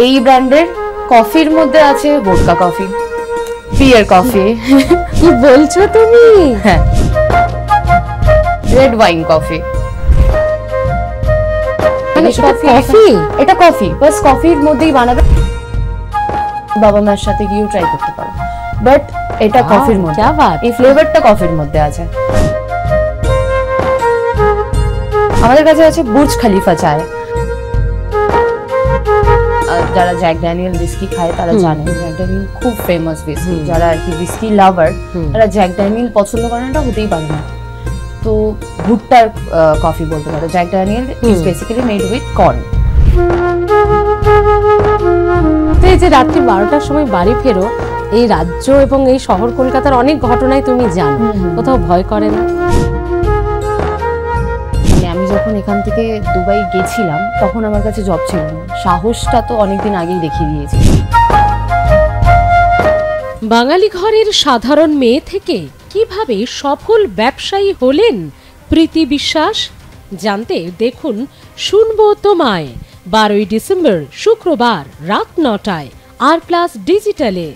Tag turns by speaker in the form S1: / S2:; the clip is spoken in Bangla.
S1: এই ব্র্যান্ডের কফির মধ্যে আছে ভোডকা কফি, পিয়ার কফি।
S2: কি বলছো তুমি?
S1: হ্যাঁ, রেড ওয়াইন কফি।
S2: কফি,
S1: এটা কফি, বাস কফির মধ্যেই বানাবে। বাবা মার সাথে গিয়েও ট্রাই করতে পারো, বাট এটা কফির মধ্যে, এই ফ্লেভারটা কফির মধ্যে আছে। আমাদের কাছে আছে বুর্জ খলিফা চায়। যারা জ্যাক ড্যানিয়েল উইস্কি খায় তারা জানে জ্যাক ড্যানিয়েল খুব ফেমাস উইস্কি। যারা আর কি উইস্কি লাভার তারা জ্যাক ড্যানিয়েল পছন্দ করে না, এটা হতেই পারে না। তো ভুট্টার কফি বলতে পারো। Jack Daniel is basically made with corn.
S2: তো এই যে রাত্রি 12টার সময় বাড়ি ফেরো, এই রাজ্য এবং এই শহর কলকাতার অনেক ঘটনায় তুমি জানো, কোথাও ভয় করে না?
S1: আমি যখন এখান থেকে দুবাই গেছিলাম তখন আমার কাছে জব ছিল না, সাহসটা তো অনেকদিন আগেই দেখিয়ে দিয়েছি।
S2: বাঙালি ঘরের সাধারণ মেয়ে থেকে কিভাবে সফল ব্যবসায়ী হলেন প্রীতি বিশ্বাস? জানতে দেখুন শুনবো তোমায় 12ই ডিসেম্বর শুক্রবার রাত 9টায় আর প্লাস ডিজিটালে।